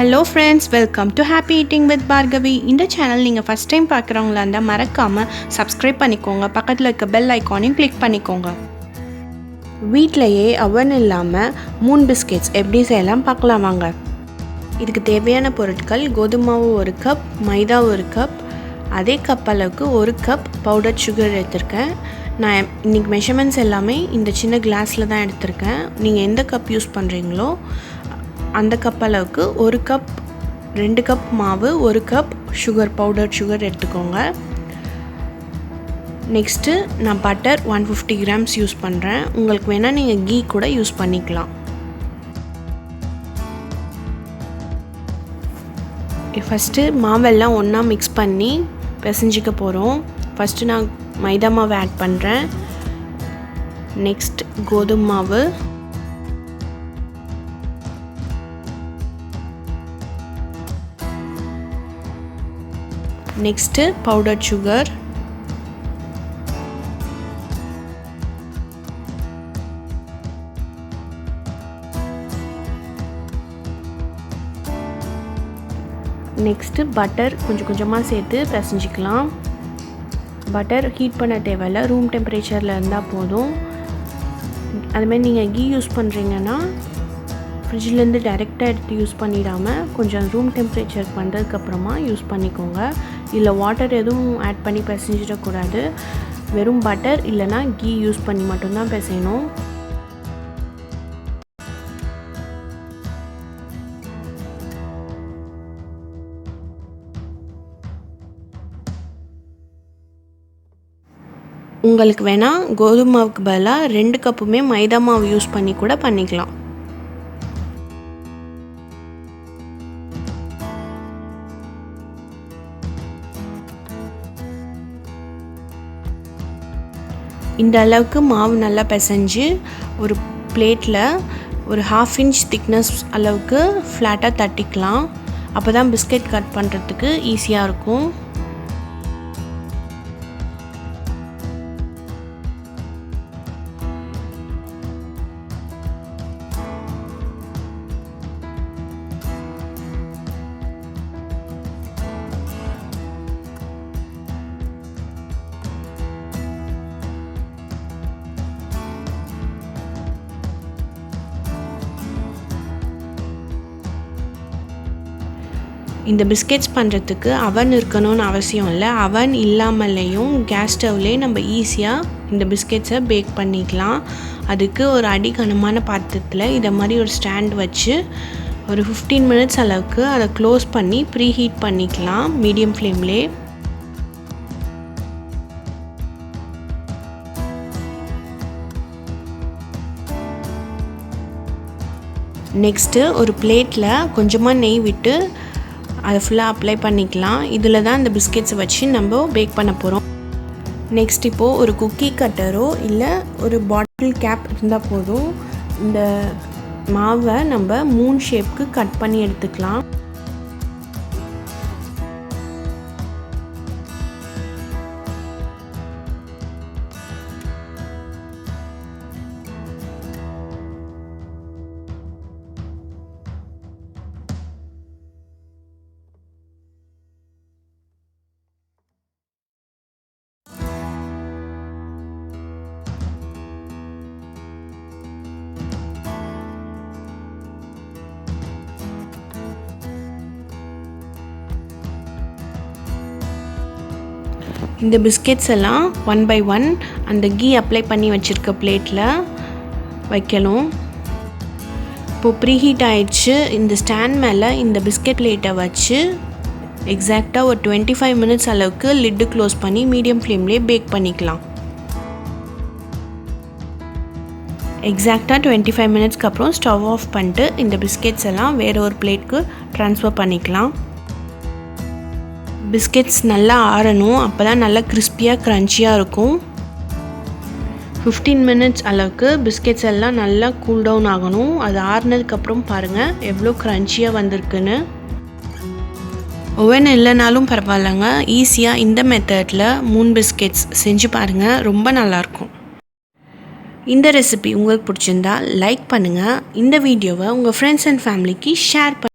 Hello friends, welcome to Happy Eating with Bhargavi. இந்த channel நீங்கள் first time பார்க்குறவங்களா இருந்தால் மறக்காமல் சப்ஸ்கிரைப் பண்ணிக்கோங்க. பக்கத்தில் இருக்க பெல் ஐக்கானையும் கிளிக் பண்ணிக்கோங்க. வீட்டிலையே அவன் இல்லாமல் 3 பிஸ்கெட்ஸ் எப்படி செய்யலாம் பார்க்கலாம் வாங்க. இதுக்கு தேவையான பொருட்கள் கோதுமை மாவு 1 கப், மைதா 1 கப், அதே கப் அளவுக்கு 1 கப் பவுடர் சுகர் எடுத்திருக்கேன். நான் இன்றைக்கி மெஷர்மெண்ட்ஸ் எல்லாமே இந்த சின்ன கிளாஸில் தான் எடுத்திருக்கேன். நீங்கள் எந்த கப் யூஸ் பண்ணுறீங்களோ அந்த கப் அளவுக்கு 1 கப் 2 கப் மாவு 1 கப் சுகர் பவுடர் சுகர் எடுத்துக்கோங்க. நெக்ஸ்ட்டு நான் பட்டர் 150 கிராம்ஸ் யூஸ் பண்ணுறேன். உங்களுக்கு வேணால் நீங்கள் கீ கூட யூஸ் பண்ணிக்கலாம். ஃபஸ்ட்டு மாவெல்லாம் ஒன்றா மிக்ஸ் பண்ணி பிசைஞ்சிக்க போகிறோம். ஃபஸ்ட்டு நான் மைதா மாவு ஆட் பண்ணுறேன். நெக்ஸ்ட் கோதுமை மாவு, next powder sugar, next butter கொஞ்சம் கொஞ்சமாக சேர்த்து பிசைஞ்சிக்கலாம். பட்டர் ஹீட் பண்ண தேவையில்லை, ரூம் டெம்பரேச்சரில் இருந்தால் போதும். அதுமாதிரி நீங்கள் கீ யூஸ் பண்ணுறீங்கன்னா ஃப்ரிட்ஜிலேருந்து டைரெக்டாக எடுத்து யூஸ் பண்ணிடாமல் கொஞ்சம் ரூம் டெம்பரேச்சர் பண்ணுறதுக்கப்புறமா யூஸ் பண்ணிக்கோங்க. இல்லை வாட்டர் எதுவும் ஆட் பண்ணி பிசைஞ்சிடக்கூடாது. வெறும் பட்டர் இல்லைனா கீ யூஸ் பண்ணி மட்டும்தான் பிசையணும். உங்களுக்கு வேணால் கோதுமை மாவுக்கு பதிலாக 2 கப்புமே மைதா மாவு யூஸ் பண்ணி கூட பண்ணிக்கலாம். இந்த அளவுக்கு மாவு நல்லா பிசைஞ்சு ஒரு பிளேட்டில் ஒரு 1/2 இன்ச் திக்னஸ் அளவுக்கு ஃப்ளாட்டாக தட்டிக்கலாம். அப்போ தான் பிஸ்கெட் கட் பண்ணுறதுக்கு ஈஸியாக இருக்கும். இந்த பிஸ்கெட்ஸ் பண்ணுறதுக்கு அவன் இருக்கணும்னு அவசியம் இல்லை. அவன் இல்லாமலேயும் கேஸ் ஸ்டவ்லேயே நம்ம ஈஸியாக இந்த பிஸ்கெட்ஸை பேக் பண்ணிக்கலாம். அதுக்கு ஒரு அடிகனமான பாத்திரத்தில் இதை மாதிரி ஒரு ஸ்டாண்ட் வச்சு ஒரு 15 மினிட்ஸ் அளவுக்கு அதை க்ளோஸ் பண்ணி ப்ரீ ஹீட் பண்ணிக்கலாம் மீடியம் ஃப்ளேம்லே. நெக்ஸ்ட்டு ஒரு பிளேட்டில் கொஞ்சமாக நெய் விட்டு அதை ஃபுல்லாக அப்ளை பண்ணிக்கலாம். இதில் தான் இந்த பிஸ்கெட்ஸை வச்சு நம்ம பேக் பண்ண போகிறோம். நெக்ஸ்ட் இப்போது ஒரு குக்கி கட்டரோ இல்லை ஒரு பாட்டில் கேப் இருந்தால் போதும். இந்த மாவை நம்ம 3 ஷேப்புக்கு கட் பண்ணி எடுத்துக்கலாம். இந்த பிஸ்கெட்ஸ் எல்லாம் 1 by 1 அந்த கீ அப்ளை பண்ணி வச்சுருக்க பிளேட்டில் வைக்கணும். இப்போது ப்ரீ ஹீட் ஆகிடுச்சு. இந்த ஸ்டாண்ட் மேலே இந்த பிஸ்கெட் பிளேட்டை வச்சு எக்ஸாக்டாக ஒரு 25 மினிட்ஸ் அளவுக்கு லிட்டு க்ளோஸ் பண்ணி மீடியம் ஃப்ளேம்லேயே பேக் பண்ணிக்கலாம். எக்ஸாக்டாக 25 மினிட்ஸ்க்கு அப்புறம் ஸ்டவ் ஆஃப் பண்ணிட்டு இந்த பிஸ்கெட்ஸ் எல்லாம் வேறு ஒரு பிளேட்க்கு ட்ரான்ஸ்ஃபர் பண்ணிக்கலாம். பிஸ்கெட்ஸ் நல்லா ஆறணும், அப்போ தான் நல்லா கிறிஸ்பியாக க்ரன்ச்சியாக இருக்கும். 15 மினிட்ஸ் அளவுக்கு பிஸ்கெட்ஸ் எல்லாம் நல்லா கூல் டவுன் ஆகணும். அது ஆறுனதுக்கப்புறம் பாருங்கள் எவ்வளோ க்ரன்ச்சியாக வந்திருக்குன்னு. ஓவன் இல்லைனாலும் பரவாயில்லைங்க, ஈஸியாக இந்த மெத்தடில் 3 பிஸ்கெட்ஸ் செஞ்சு பாருங்கள், ரொம்ப நல்லாயிருக்கும். இந்த ரெசிபி உங்களுக்கு பிடிச்சிருந்தா லைக் பண்ணுங்கள். இந்த வீடியோவை உங்கள் ஃப்ரெண்ட்ஸ் அண்ட் ஃபேமிலிக்கு ஷேர் பண்ணுங்கள்.